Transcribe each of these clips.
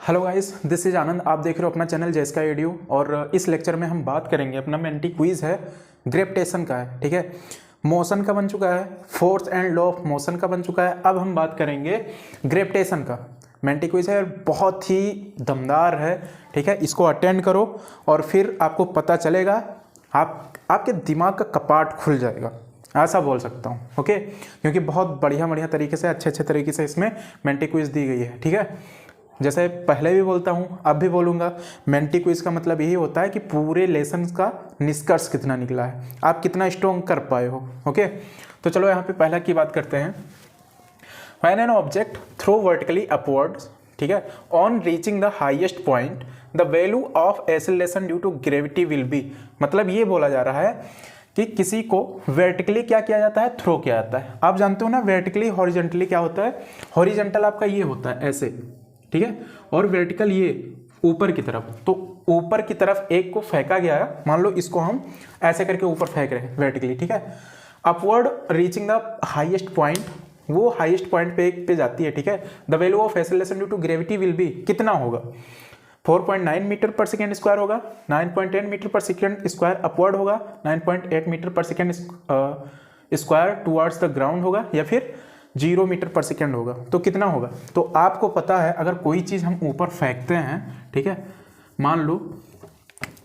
Hello guys, this is आनंद। आप देख रहे हो अपना चैनल जेएसका एडू और इस लेक्चर में हम बात करेंगे, अपना मेंटी क्विज है, ग्रेविटेशन का है। ठीक है, मोशन का बन चुका है, force and law of motion का बन चुका है। अब हम बात करेंगे ग्रेविटेशन का। मेंटी क्विज है, बहुत ही दमदार है। ठीक है, इसको अटेंड करो और फिर आपको पता चलेगा, आपके दिमाग का कपाट खुल जाएगा, ऐसा बोल सकता हूँ। ओके, क्योंकि बहुत बढ़िया तरीके से, अच्छे तरीके से इसमें मेंटी क्विज दी गई है। ठीक है, जैसे पहले भी बोलता हूँ, अब भी बोलूँगा, मेंटी क्विज का मतलब यही होता है कि पूरे लेसन का निष्कर्ष कितना निकला है, आप कितना स्ट्रॉन्ग कर पाए हो। ओके, तो चलो यहाँ पे पहला की बात करते हैं। When an object throw vertically upwards, ठीक है, on reaching the highest point the value of acceleration due to gravity will be. मतलब ये बोला जा रहा है कि किसी को वर्टिकली क्या किया जाता है, थ्रो किया जाता है। आप जानते हो ना, वर्टिकली हॉरिजॉन्टली क्या होता है। हॉरिजॉन्टल आपका ये होता है ऐसे, ठीक है, और वर्टिकल ये ऊपर की तरफ। तो ऊपर की तरफ एक को फेंका गया है, मान लो इसको हम ऐसे करके ऊपर फेंक रहे हैं वर्टिकली। ठीक है, upward reaching the highest point, वो हाईएस्ट पॉइंट पे जाती है। ठीक है, the value of acceleration due to gravity will be, कितना होगा, 4.9 मीटर पर सेकेंड स्क्वायर होगा, 9.10 मीटर पर सेकेंड स्क्वायर अपवर्ड होगा, 9.8 मीटर पर second square towards the ground होगा, या फिर 0 मीटर पर सेकेंड होगा। तो कितना होगा, तो आपको पता है, अगर कोई चीज़ हम ऊपर फेंकते हैं, ठीक है, मान लो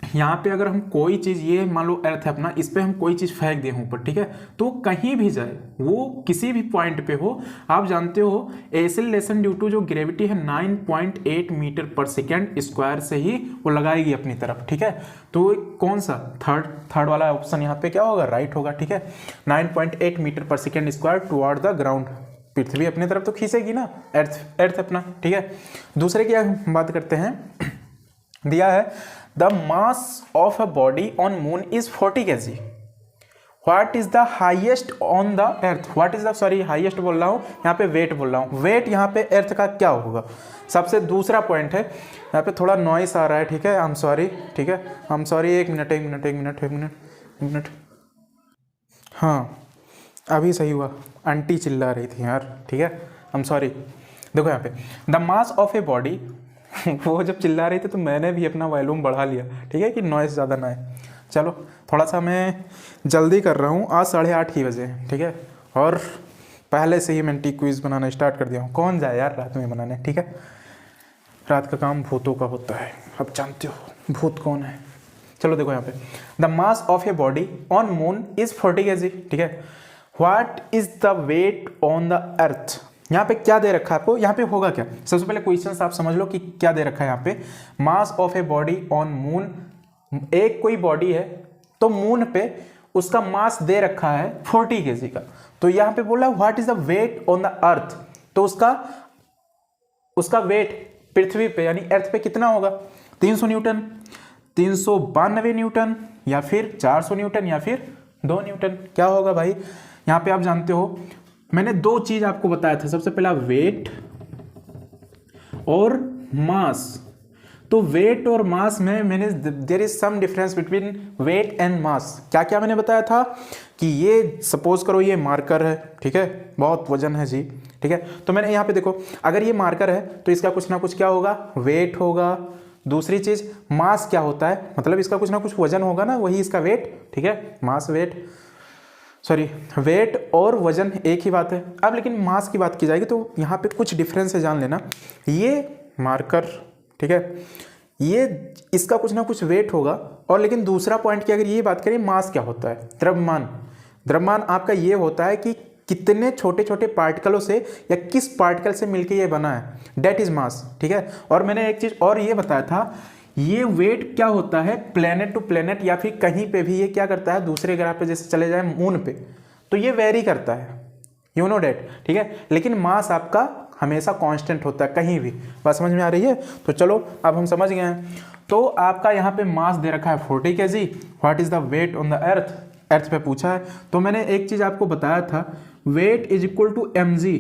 यहाँ पे अगर हम कोई चीज़, ये मान लो अर्थ है अपना, इस पर हम कोई चीज़ फेंक दें ऊपर, ठीक है, तो कहीं भी जाए, वो किसी भी पॉइंट पे हो, आप जानते हो एक्सेलरेशन ड्यू टू जो ग्रेविटी है 9.8 मीटर पर सेकेंड स्क्वायर से ही वो लगाएगी अपनी तरफ। ठीक है, तो कौन सा थर्ड वाला ऑप्शन यहाँ पे क्या होगा, राइट होगा। ठीक है, 9.8 मीटर पर second square toward the ground, पृथ्वी अपनी तरफ तो खींचेगी ना, अर्थ अपना। ठीक है, दूसरे की बात करते हैं, दिया है the mass of a body on moon is 40 kg, what is the highest on the earth, what is the, sorry highest बोल रहा हूँ, यहाँ पे वेट बोल रहा हूँ, वेट यहाँ पे अर्थ का क्या होगा। सबसे दूसरा पॉइंट है, यहाँ पे थोड़ा नॉइस आ रहा है, ठीक है, आई एम सॉरी। ठीक है, आई एम सॉरी, एक मिनट। हाँ, अभी सही हुआ, आंटी चिल्ला रही थी यार। ठीक है, आई एम सॉरी। देखो यहाँ पे the mass of a body वो जब चिल्ला रही थी तो मैंने भी अपना वॉल्यूम बढ़ा लिया, ठीक है, कि नॉइस ज़्यादा ना है। चलो, थोड़ा सा मैं जल्दी कर रहा हूँ, आज 8:30 ही बजे, ठीक है, और पहले से ही मेंटी क्विज बनाना स्टार्ट कर दिया हूँ। कौन जाए यार रात में बनाने, ठीक है, रात का काम भूतों का होता है, अब जानते हो भूत कौन है। चलो देखो यहाँ पे, the mass of a body on moon is 40 kg, ठीक है, what is the weight on the earth. यहाँ पे क्या दे रखा है आपको, यहाँ पे होगा क्या, सबसे पहले क्वेश्चन आप समझ लो कि क्या दे रखा है यहाँ पे। मास of a body on moon, एक कोई बॉडी है तो मून पे उसका मास दे रखा है 40 kg का, तो यहाँ पे बोला what is the weight on the earth, तो उसका वेट पृथ्वी पे यानी अर्थ पे कितना होगा, 300 न्यूटन, 392 न्यूटन, या फिर 400 न्यूटन, या फिर 2 न्यूटन, क्या होगा भाई। यहाँ पे आप जानते हो, मैंने दो चीज आपको बताया था, सबसे पहला वेट और मास। तो वेट और मास में मैंने, there is some difference between weight and mass. क्या क्या मैंने बताया था कि ये सपोज करो ये मार्कर है, ठीक है, बहुत वजन है जी, ठीक है, तो मैंने यहाँ पे देखो, अगर ये मार्कर है तो इसका कुछ ना कुछ क्या होगा, वेट होगा। दूसरी चीज मास क्या होता है, मतलब इसका कुछ ना कुछ वजन होगा ना, वही इसका वेट। ठीक है, मास वेट, सॉरी, वेट और वजन एक ही बात है। अब लेकिन मास की बात की जाएगी तो यहाँ पे कुछ डिफरेंस है, जान लेना। ये मार्कर, ठीक है, ये इसका कुछ ना कुछ वेट होगा, और लेकिन दूसरा पॉइंट की अगर ये बात करें, मास क्या होता है, द्रव्यमान आपका ये होता है कि कितने छोटे छोटे पार्टिकलों से या किस पार्टिकल से मिलकर ये बना है, डेट इज मास। ठीक है, और मैंने एक चीज और ये बताया था, ये वेट क्या होता है, प्लेनेट टू प्लेनेट या फिर कहीं पे भी ये क्या करता है, दूसरे ग्रह पे जैसे चले जाए मून पे, तो ये वेरी करता है, यू नो डेट। ठीक है, लेकिन मास आपका हमेशा कांस्टेंट होता है कहीं भी। बात समझ में आ रही है, तो चलो अब हम समझ गए हैं। तो आपका यहाँ पे मास दे रखा है 40 kg, what is the weight on the earth पे पूछा है। तो मैंने एक चीज आपको बताया था, weight is equal to mg,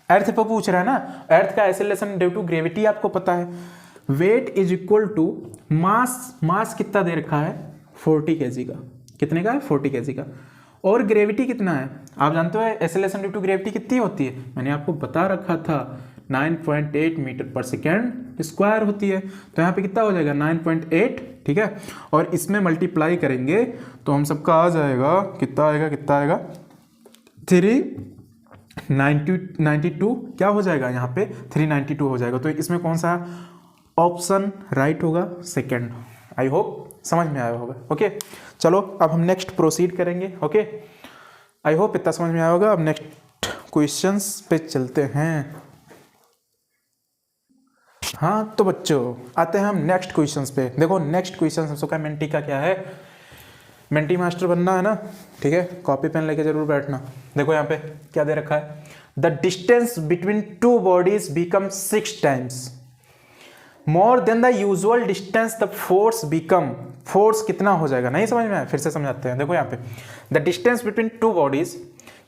earth पे पूछ रहा है ना, अर्थ का एक्सेलरेशन ड्यू टू ग्रेविटी आपको पता है, weight is equal to mass कितना दे रखा है, 40 kg का, कितने का है, 40 kg का, और ग्रेविटी कितना है, आप जानते हो एक्सेलरेशन ड्यू टू ग्रेविटी कितनी होती है, मैंने आपको बता रखा था 9.8 मीटर पर सेकेंड स्क्वायर होती है। तो यहाँ पे कितना हो जाएगा 9.8, ठीक है। और इसमें मल्टीप्लाई करेंगे तो हम सबका आ जाएगा, कितना आएगा 392 क्या हो जाएगा यहाँ पे 392 हो जाएगा। तो इसमें कौन सा ऑप्शन राइट होगा, सेकेंड। आई होप समझ में आया होगा। ओके चलो अब हम नेक्स्ट प्रोसीड करेंगे। ओके आई होप इतना समझ में आया होगा। अब नेक्स्ट क्वेश्चंस पे चलते हैं। हाँ तो बच्चों आते हैं हम नेक्स्ट क्वेश्चंस पे। देखो नेक्स्ट क्वेश्चन हम सबका मेंटी का क्या है, मेंटी मास्टर बनना है ना, ठीक है। कॉपी पेन लेके जरूर बैठना। देखो यहाँ पे क्या दे रखा है, the distance between two bodies become 6 times more than the usual distance the force become, force कितना हो जाएगा, नहीं समझ में आया, फिर से समझाते हैं। देखो यहाँ पे the distance between two bodies,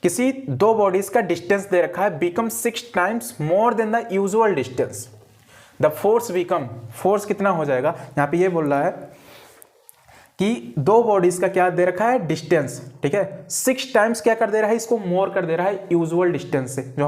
किसी दो बॉडीज का डिस्टेंस दे रखा है, become 6 times more than the usual distance the force become, force कितना हो जाएगा। यहाँ पे ये बोल रहा है कि दो बॉडीज का क्या दे रखा है, डिस्टेंस, ठीक है। 6 टाइम्स क्या कर दे रहा है, इसको मोर कर दे रहा है यूजुअल डिस्टेंस से, जो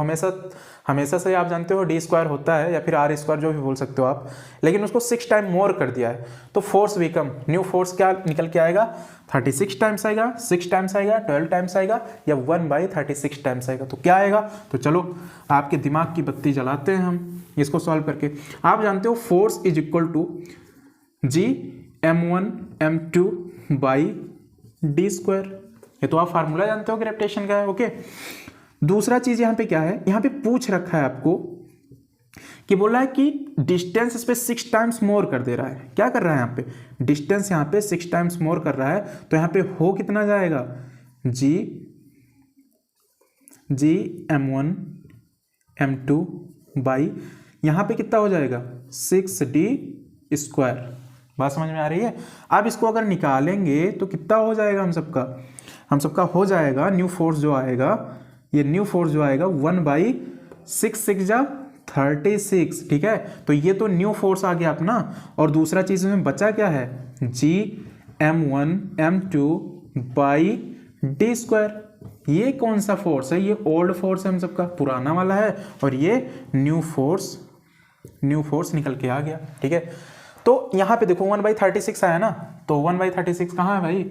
हमेशा से आप जानते हो d² होता है या फिर r² जो भी बोल सकते हो आप, लेकिन उसको 6 टाइम मोर कर दिया है। तो फोर्स बिकम, न्यू फोर्स क्या निकल के आएगा, 36 टाइम्स आएगा, 6 टाइम्स आएगा, 12 टाइम्स आएगा या 1/36 टाइम्स आएगा। तो क्या आएगा, तो चलो आपके दिमाग की बत्ती जलाते हैं हम इसको सॉल्व करके। आप जानते हो force is equal to G m1m2/d², ये तो आप फार्मूला जानते हो ग्रेविटेशन का है। ओके दूसरा चीज यहाँ पे क्या है, यहाँ पे पूछ रखा है आपको कि बोला है कि डिस्टेंस इस पे 6 टाइम्स मोर कर दे रहा है। क्या कर रहा है यहाँ पे, डिस्टेंस यहाँ पे 6 टाइम्स मोर कर रहा है। तो यहाँ पे हो कितना जाएगा, G m1m2 बाई यहाँ पे कितना हो जाएगा 6d²। बात समझ में आ रही है। अब इसको अगर निकालेंगे तो कितना हो जाएगा, हम सबका हो जाएगा न्यू फोर्स जो आएगा, ये न्यू फोर्स जो आएगा 1/6 ठीक है। तो ये तो न्यू फोर्स आ गया अपना। और दूसरा चीज में बचा क्या है, Gm1m2/d²। ये कौन सा फोर्स है, ये ओल्ड फोर्स है हम सबका, पुराना वाला है, और ये न्यू फोर्स निकल के आ गया, ठीक है। तो यहाँ पे देखो 1/36 आया ना, तो 1/36 कहाँ है भाई,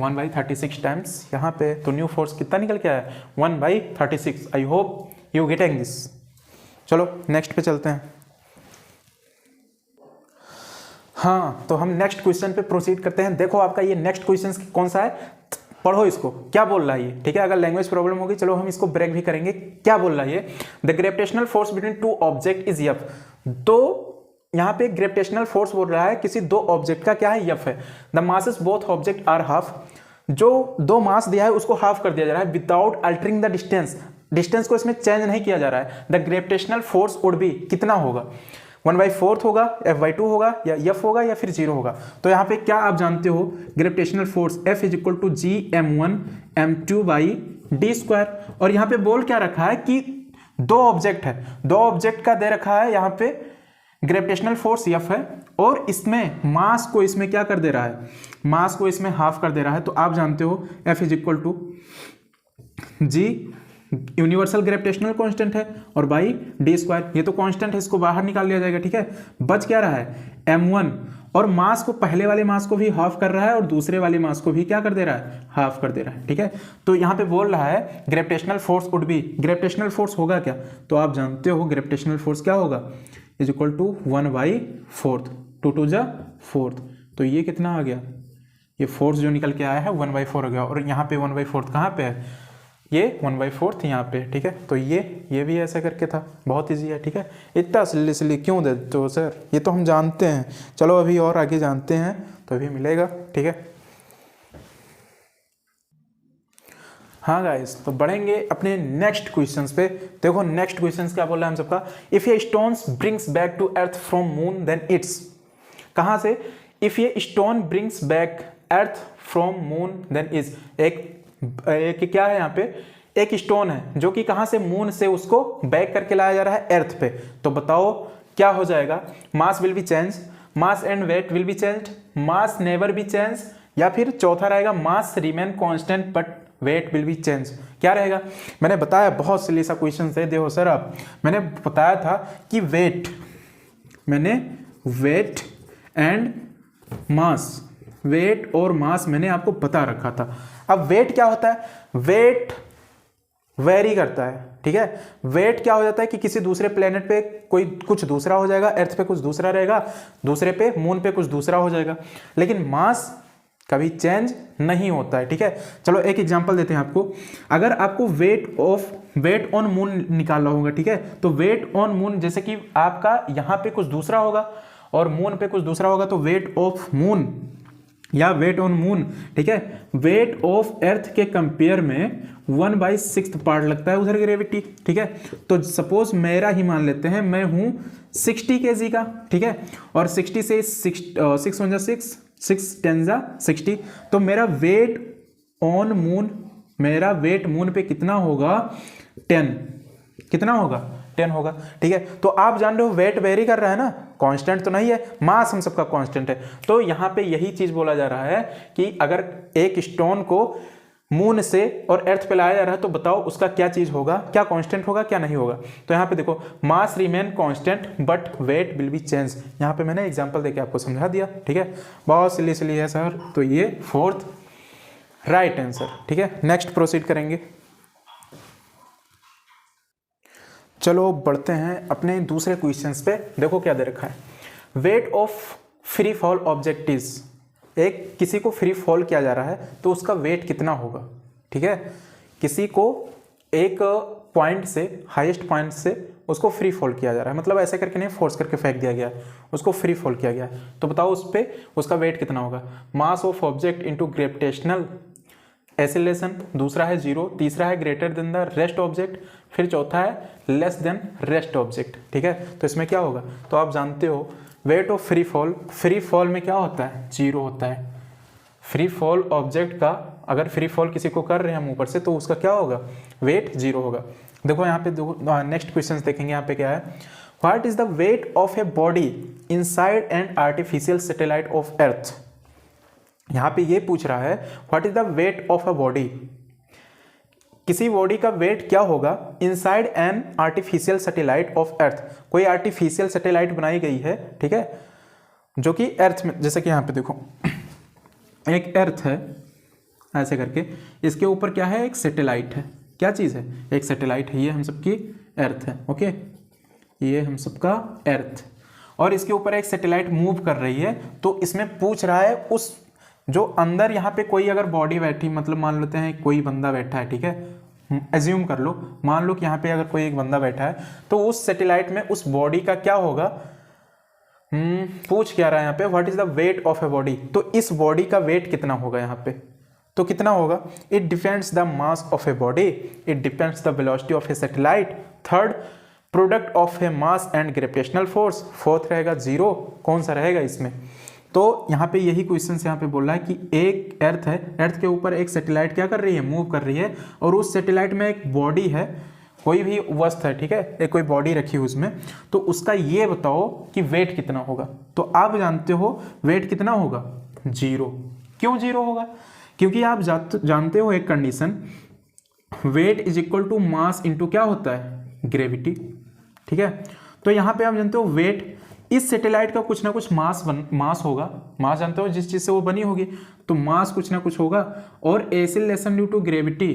1/36 टाइम्स यहाँ पे। तो न्यू फोर्स कितना निकल के आया, 1/36। I hope you getting this. चलो नेक्स्ट पे चलते हैं। हाँ तो हम नेक्स्ट क्वेश्चन पे प्रोसीड करते हैं। देखो आपका ये नेक्स्ट क्वेश्चन कौन सा है, पढ़ो इसको, क्या बोल रहा है ये, ठीक है। अगर लैंग्वेज प्रॉब्लम होगी चलो हम इसको ब्रेक भी करेंगे। क्या बोल रहा है ये, the gravitational force between two object is F। तो यहाँ पे ग्रेविटेशनल फोर्स बोल रहा है किसी दो ऑब्जेक्ट का क्या है, F है। The masses both object are half, जो दो मास दिया है उसको हाफ कर दिया जा रहा है without altering the distance, distance को इसमें चेंज नहीं किया जा रहा है। The gravitational force would be, कितना होगा, 1/4 होगा, F/2 होगा या F होगा या फिर 0 होगा। तो यहाँ पे क्या आप जानते हो, gravitational force F is equal to Gm1m2/d²। और यहाँ पे बोल क्या रखा है कि दो ऑब्जेक्ट है, दो ऑब्जेक्ट का दे रखा है यहाँ पे ग्रेविटेशनल फोर्स F है, और इसमें मास को इसमें क्या कर दे रहा है, मास को इसमें हाफ कर दे रहा है। तो आप जानते हो F is equal to G universal gravitational constant है और बाई d², ये तो कांस्टेंट है, इसको बाहर निकाल लिया जाएगा, ठीक है। बच क्या रहा है m1, और मास को पहले वाले मास को भी हाफ कर रहा है और दूसरे वाले मास को भी क्या कर दे रहा है, हाफ कर दे रहा है, ठीक है। तो यहाँ पे बोल रहा है gravitational force would be, gravitational force होगा क्या, तो आप जानते हो ग्रेविटेशनल फोर्स क्या होगा, इज इक्वल टू 1/4, 2 2 जा 4। तो ये कितना आ गया, ये फोर्स जो निकल के आया है 1/4 हो गया। और यहाँ पे 1/4 कहाँ पे है, ये 1/4 यहाँ पे, ठीक है। तो ये भी ऐसा करके था, बहुत इजी है, ठीक है। इतना सिली क्यों देते हो सर, ये तो हम जानते हैं। चलो अभी और आगे जानते हैं तो अभी मिलेगा, ठीक है। हाँ गाइस तो बढ़ेंगे अपने नेक्स्ट क्वेश्चंस पे। देखो नेक्स्ट क्वेश्चंस क्या बोल रहा है हम सबका, इफ ये stones brings back to earth from moon then it's, कहाँ से, इफ ये stone brings back earth from moon then is, एक क्या है यहाँ पे, एक स्टोन है जो कि कहाँ से, मून से उसको बैक करके लाया जा रहा है अर्थ पे। तो बताओ क्या हो जाएगा, mass will be change, mass and weight will be change, mass never be change, या फिर चौथा रहेगा mass remain constant but weight will be change. क्या क्या रहेगा? मैंने बताया बहुत सिली सा क्वेश्चन है, देखो सर आप, मैंने बताया था कि वेट एंड मास, वेट और मास मैंने आपको बता रखा था। अब वेट क्या होता है? वेट वेरी करता है, ठीक है। वेट क्या हो जाता है कि किसी दूसरे प्लेनेट पे कोई कुछ दूसरा हो जाएगा, अर्थ पे कुछ दूसरा रहेगा, दूसरे पे मून पे कुछ दूसरा हो जाएगा, लेकिन मास कभी चेंज नहीं होता है, ठीक है। चलो एक एग्जांपल देते हैं आपको। अगर आपको वेट ऑन मून निकालना होगा, ठीक है, तो वेट ऑन मून, जैसे कि आपका यहाँ पे कुछ दूसरा होगा और मून पे कुछ दूसरा होगा, तो वेट ऑफ मून या वेट ऑन मून, ठीक है, वेट ऑफ अर्थ के कंपेयर में 1/6 पार्ट लगता है उधर ग्रेविटी, ठीक है। तो सपोज मेरा ही मान लेते हैं, मैं हूं 60 kg का, ठीक है, और 60 से 6 10 60, तो मेरा वेट ऑन मून, मेरा वेट मून पे कितना होगा? 10, कितना होगा? 10 होगा, ठीक है। तो आप जान रहे हो वेट वेरी कर रहा है ना, कांस्टेंट तो नहीं है, मास हम सबका कांस्टेंट है। तो यहाँ पे यही चीज बोला जा रहा है कि अगर एक स्टोन को मून से और अर्थ पे लाया जा रहा है, तो बताओ उसका क्या चीज होगा, क्या कांस्टेंट होगा, क्या नहीं होगा। तो यहाँ पे देखो, mass remain constant but weight will be change. यहाँ पे मैंने एग्जांपल देके आपको समझा दिया, ठीक है। बहुत सिली है सर, तो ये 4th राइट आंसर, ठीक है। नेक्स्ट प्रोसीड करेंगे। चलो बढ़ते हैं अपने दूसरे क्वेश्चंस पे। देखो क्या दे रखा है, weight of free fall object is, एक किसी को फ्री फॉल किया जा रहा है तो उसका वेट कितना होगा, ठीक है। किसी को एक पॉइंट से, हाईएस्ट पॉइंट से उसको फ्री फॉल किया जा रहा है, मतलब ऐसे करके नहीं, फोर्स करके फेंक दिया गया है, उसको फ्री फॉल किया गया है। तो बताओ उस पर उसका वेट कितना होगा? Mass of object into gravitational acceleration, दूसरा है 0, तीसरा है greater than the rest object, फिर चौथा है लेस देन रेस्ट ऑब्जेक्ट, ठीक है। तो इसमें क्या होगा? तो आप जानते हो वेट ऑफ फ्री फॉल में क्या होता है? 0 होता है। फ्री फॉल ऑब्जेक्ट का, अगर फ्री फॉल किसी को कर रहे हैं हम ऊपर से, तो उसका क्या होगा? वेट 0 होगा। देखो यहाँ पे नेक्स्ट क्वेश्चन देखेंगे, यहाँ पे क्या है, what is the weight of a body inside an artificial satellite of earth. यहाँ पे ये पूछ रहा है what is the wait of a body, किसी बॉडी का वेट क्या होगा inside an artificial satellite of earth. कोई आर्टिफिशियल सैटेलाइट बनाई गई है, ठीक है, जो कि अर्थ में, जैसे कि यहाँ पे देखो एक अर्थ है ऐसे करके, इसके ऊपर क्या है? एक सैटेलाइट है। क्या चीज़ है? एक सैटेलाइट है। ये हम सबकी अर्थ है, ओके, ये हम सबका अर्थ, और इसके ऊपर एक सैटेलाइट मूव कर रही है। तो इसमें पूछ रहा है उस जो अंदर यहाँ पे कोई अगर बॉडी बैठी, मतलब मान लेते हैं कोई बंदा बैठा है, ठीक है, एज्यूम कर लो, मान लो कि यहाँ पे अगर कोई एक बंदा बैठा है, तो उस सैटेलाइट में उस बॉडी का क्या होगा? पूछ क्या रहा है यहाँ पे, what is the weight of a body. तो इस बॉडी का वेट कितना होगा यहाँ पे? तो कितना होगा? It depends the mass of a body, it depends the velocity of A satellite, third product of A mass and gravitational force, fourth रहेगा 0। कौन सा रहेगा इसमें? तो यहाँ पे यही क्वेश्चन यहाँ पे बोल रहा है कि एक अर्थ है, अर्थ के ऊपर एक सैटेलाइट क्या कर रही है? मूव कर रही है, और उस सैटेलाइट में एक बॉडी है, कोई भी वस्तु है, ठीक है, एक कोई बॉडी रखी है उसमें, तो उसका ये बताओ कि वेट कितना होगा। तो आप जानते हो वेट कितना होगा? 0। क्यों 0 होगा? क्योंकि आप जानते हो एक condition, weight is equal to mass into क्या होता है? ग्रेविटी, ठीक है। तो यहाँ पे आप जानते हो वेट, इस सैटेलाइट का कुछ ना कुछ मास होगा, मास जानते हो जिस चीज से वो बनी होगी, तो मास कुछ ना कुछ होगा, और एक्सीलरेशन ड्यू टू ग्रेविटी,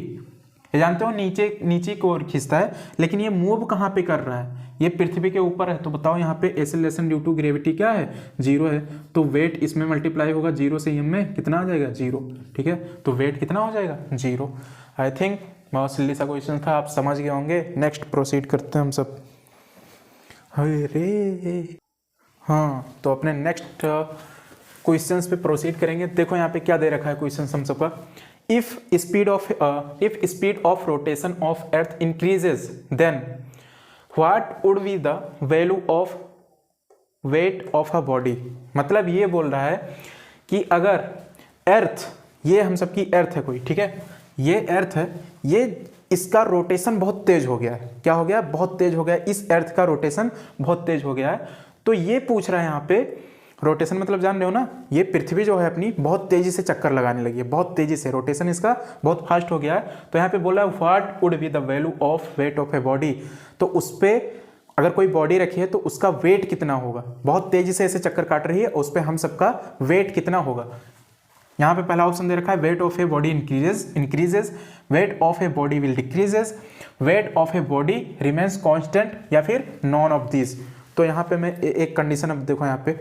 ये जानते हो नीचे की ओर खींचता है, लेकिन ये मूव कहाँ पे कर रहा है? ये पृथ्वी के ऊपर है। तो बताओ यहाँ पे एक्सीलरेशन ड्यू टू ग्रेविटी क्या है? 0 है। तो वेट इसमें मल्टीप्लाई होगा 0 से, m में कितना आ जाएगा? 0, ठीक है। तो वेट कितना हो जाएगा? 0। आई थिंक बहुत सिली सा क्वेश्चन था, आप समझ गए होंगे। नेक्स्ट प्रोसीड करते हैं हम सब। अरे हाँ, तो अपने नेक्स्ट क्वेश्चंस पे प्रोसीड करेंगे। देखो यहाँ पे क्या दे रखा है क्वेश्चन हम सबका, if speed of rotation of earth increases then what would be the value of weight of a body. मतलब ये बोल रहा है कि अगर अर्थ, ये हम सबकी अर्थ है कोई, ठीक है, ये अर्थ है, ये इसका रोटेशन बहुत तेज हो गया है। क्या हो गया? बहुत तेज हो गया है, इस अर्थ का रोटेशन बहुत तेज हो गया है। तो ये पूछ रहा है यहाँ पे रोटेशन मतलब जान रहे हो ना, ये पृथ्वी जो है अपनी बहुत तेजी से चक्कर लगाने लगी है, बहुत तेजी से रोटेशन इसका बहुत फास्ट हो गया है। तो यहाँ पे बोला what would be the value of weight of a body, तो उस पर अगर कोई बॉडी रखी है तो उसका वेट कितना होगा, बहुत तेजी से ऐसे चक्कर काट रही है, उस पर हम सबका वेट कितना होगा। यहाँ पे पहला ऑप्शन दे रखा है weight of a body increases, weight of a body will decreases, weight of a body remains constant, या फिर नॉन ऑफ दिस। तो यहाँ पे मैं एक कंडीशन, अब देखो यहाँ पे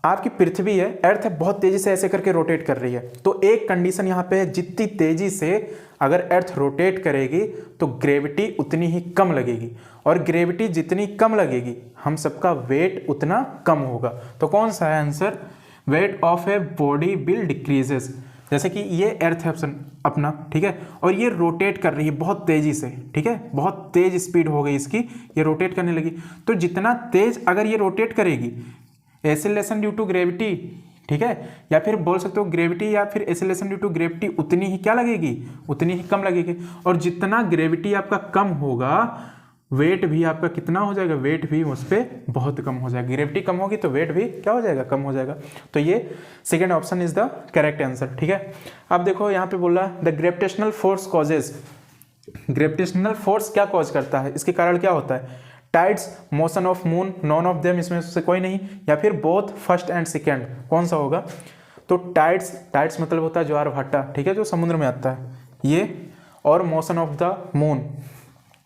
आपकी पृथ्वी है, अर्थ है, बहुत तेजी से ऐसे करके रोटेट कर रही है, तो एक कंडीशन यहाँ पे है जितनी तेजी से अगर अर्थ रोटेट करेगी तो ग्रेविटी उतनी ही कम लगेगी, और ग्रेविटी जितनी कम लगेगी हम सबका वेट उतना कम होगा। तो कौन सा है answer, weight of a body will decreases. जैसे कि ये अर्थ है ऑप्शन अपना, ठीक है, और ये रोटेट कर रही है बहुत तेजी से, ठीक है, बहुत तेज स्पीड हो गई इसकी, ये रोटेट करने लगी। तो जितना तेज अगर ये रोटेट करेगी, एक्सेलरेशन ड्यू टू ग्रेविटी, ठीक है, या फिर बोल सकते हो ग्रेविटी या फिर एक्सेलरेशन ड्यू टू ग्रेविटी उतनी ही क्या लगेगी, उतनी ही कम लगेगी। और जितना ग्रेविटी आपका कम होगा वेट भी आपका कितना हो जाएगा, वेट भी उस पर बहुत कम हो जाएगा। ग्रेविटी कम होगी तो वेट भी क्या हो जाएगा, कम हो जाएगा। तो ये second option is the correct answer, ठीक है। अब देखो यहाँ पे बोला the gravitational force causes, gravitational force क्या कॉज करता है, इसके कारण क्या होता है, tides, motion of moon, none of them, इसमें से कोई नहीं, या फिर बोथ फर्स्ट एंड सेकेंड, कौन सा होगा। तो टाइड्स मतलब होता है ज्वार भाटा, ठीक है, जो समुद्र में आता है ये, और मोशन ऑफ द मून,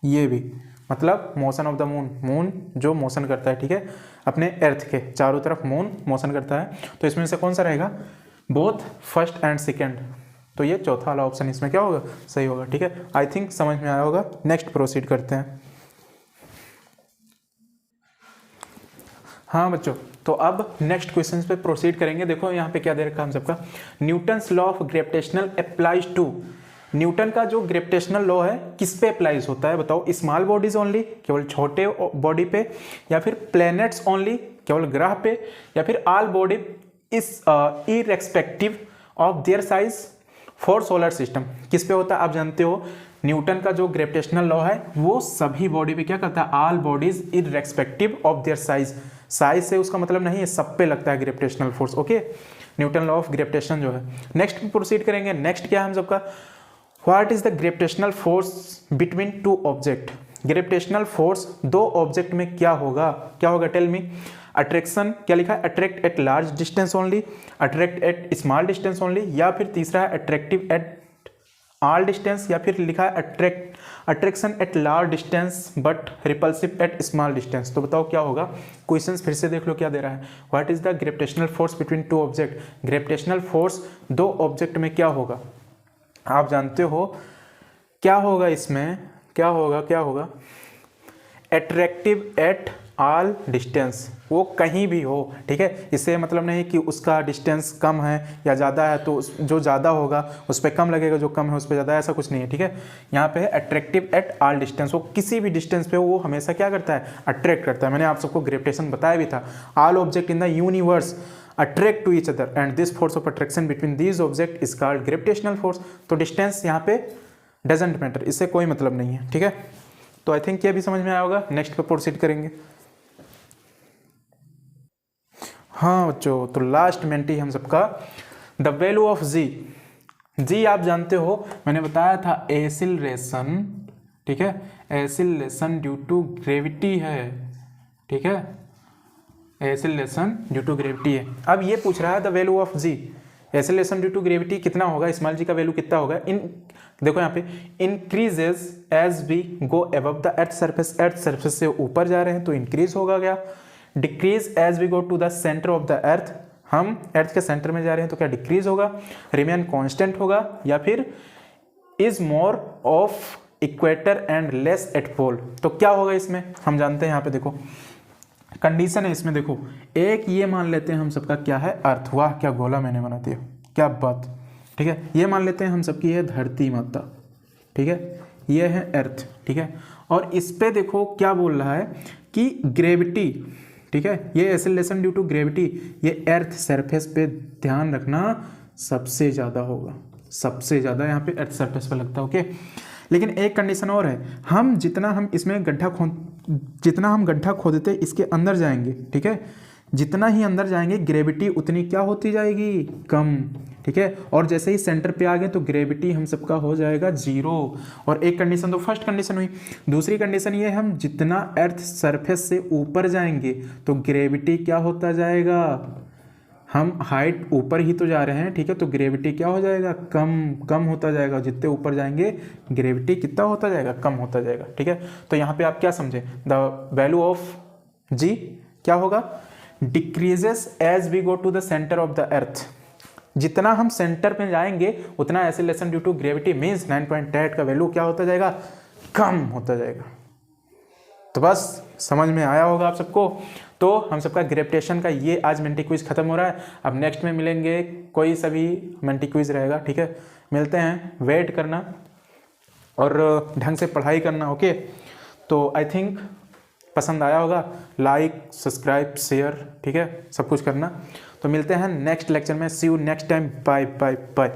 ये भी मतलब motion of the moon, moon जो मोशन करता है, ठीक है, अपने अर्थ के चारों तरफ मून मोशन करता है। तो इसमें से कौन सा रहेगा, बोथ फर्स्ट एंड सेकेंड। तो ये चौथा वाला ऑप्शन इसमें क्या होगा, सही होगा, ठीक है। आई थिंक समझ में आया होगा। नेक्स्ट प्रोसीड करते हैं। हाँ बच्चों, तो अब नेक्स्ट क्वेश्चन पे प्रोसीड करेंगे। देखो यहाँ पे क्या दे रखा है हम सबका, Newton's law of gravitational applies to, Newton का जो ग्रेविटेशनल लॉ है किस पे अप्लाइज होता है बताओ, स्मॉल बॉडीज ओनली, केवल छोटे बॉडी पे, या फिर प्लैनेट्स ओनली, केवल ग्रह पे, या फिर ऑल बॉडी इस irrespective of their size for solar system, किस पे होता है। आप जानते हो न्यूटन का जो ग्रेविटेशनल लॉ है वो सभी बॉडी पे क्या करता है, all bodies irrespective of their size, size से उसका मतलब नहीं है, सब पे लगता है gravitational force, okay, Newton law of gravitation जो है। नेक्स्ट प्रोसीड करेंगे। नेक्स्ट क्या है हम सबका, what is the gravitational force between two object, gravitational force दो ऑब्जेक्ट में क्या होगा, क्या होगा, टेल मी। अट्रैक्शन क्या लिखा है, attract at large distance only, attract at small distance only, या फिर तीसरा है अट्रैक्टिव एट ऑल डिस्टेंस, या फिर लिखा है attraction at large distance but repulsive at small distance. तो बताओ क्या होगा। क्वेश्चंस फिर से देख लो क्या दे रहा है, what is the gravitational force between two object, gravitational force दो ऑब्जेक्ट में क्या होगा। आप जानते हो क्या होगा इसमें, क्या होगा, अट्रैक्टिव एट ऑल डिस्टेंस, वो कहीं भी हो, ठीक है, इससे मतलब नहीं कि उसका डिस्टेंस कम है या ज़्यादा है तो जो ज़्यादा होगा उस पर कम लगेगा, जो कम है उस पर ज़्यादा, ऐसा कुछ नहीं है, ठीक है। यहाँ पे है अट्रैक्टिव एट ऑल डिस्टेंस, वो किसी भी डिस्टेंस पे वो हमेशा क्या करता है, अट्रैक्ट करता है। मैंने आप सबको ग्रेविटेशन बताया भी था, all object in the universe attract to each other and this force of attraction between these object is called gravitational force. तो डिस्टेंस यहाँ पे डजेंट मैटर, इससे कोई मतलब नहीं है, ठीक है। तो आई थिंक ये भी समझ में आया होगा। नेक्स्ट पे प्रोसीड करेंगे। हाँ बच्चों, तो लास्ट मेंटी हम सबका द वैल्यू ऑफ जी आप जानते हो, मैंने बताया था एक्सीलरेशन, ठीक है, एक्सीलरेशन ड्यू टू ग्रेविटी है, ठीक है, एक्सीलरेशन ड्यू टू ग्रेविटी है। अब ये पूछ रहा है the value of G, acceleration due to gravity कितना होगा, स्मॉल जी का वैल्यू कितना होगा। देखो यहाँ पे increases as we go above the earth surface से ऊपर जा रहे हैं तो इंक्रीज होगा क्या, decrease as we go to the centre of the earth, हम अर्थ के सेंटर में जा रहे हैं तो क्या डिक्रीज होगा, रिमेन कांस्टेंट होगा, या फिर is more of equator and less at pole. तो क्या होगा इसमें, हम जानते हैं यहाँ पे देखो कंडीशन है इसमें, देखो एक ये मान लेते हैं हम सबका क्या है, अर्थ, वाह क्या गोला मैंने बना दिया, क्या बात, ठीक है। ये मान लेते हैं हम सबकी है धरती माता, ठीक है, ये है अर्थ, ठीक है, और इस पे देखो क्या बोल रहा है कि ग्रेविटी, ठीक है, ये एक्सीलरेशन ड्यू टू ग्रेविटी, ये अर्थ सरफेस पे ध्यान रखना सबसे ज़्यादा होगा, सबसे ज़्यादा यहाँ पे अर्थ सरफेस पे लगता है, ओके। लेकिन एक कंडीशन और है, जितना हम गड्ढा खोदते इसके अंदर जाएंगे, ठीक है, जितना ही अंदर जाएंगे ग्रेविटी उतनी क्या होती जाएगी, कम। ठीक है, और जैसे ही सेंटर पे आ गए तो ग्रेविटी हम सबका हो जाएगा 0। और एक कंडीशन तो फर्स्ट कंडीशन हुई। दूसरी कंडीशन ये, हम जितना अर्थ सरफेस से ऊपर जाएंगे तो ग्रेविटी क्या होता जाएगा, हम हाइट ऊपर ही तो जा रहे हैं, ठीक है, तो ग्रेविटी क्या हो जाएगा, कम होता जाएगा। जितने ऊपर जाएंगे ग्रेविटी कितना होता जाएगा, कम होता जाएगा। ठीक है, तो यहाँ पे आप क्या समझे, द वैल्यू ऑफ जी क्या होगा, decreases as we go to the centre of the earth. जितना हम सेंटर पे जाएंगे उतना acceleration due to gravity means 9.8 का वैल्यू क्या होता जाएगा, कम होता जाएगा। तो बस समझ में आया होगा आप सबको। तो हम सबका ग्रेविटेशन का ये आज मेंटी क्विज खत्म हो रहा है। अब नेक्स्ट में मिलेंगे, कोई सा भी मेंटी क्विज रहेगा। ठीक है, मिलते हैं, वेट करना और ढंग से पढ़ाई करना। ओके, तो आई थिंक पसंद आया होगा, लाइक सब्सक्राइब शेयर, ठीक है, सब कुछ करना। तो मिलते हैं नेक्स्ट लेक्चर में, see you next time, bye bye bye.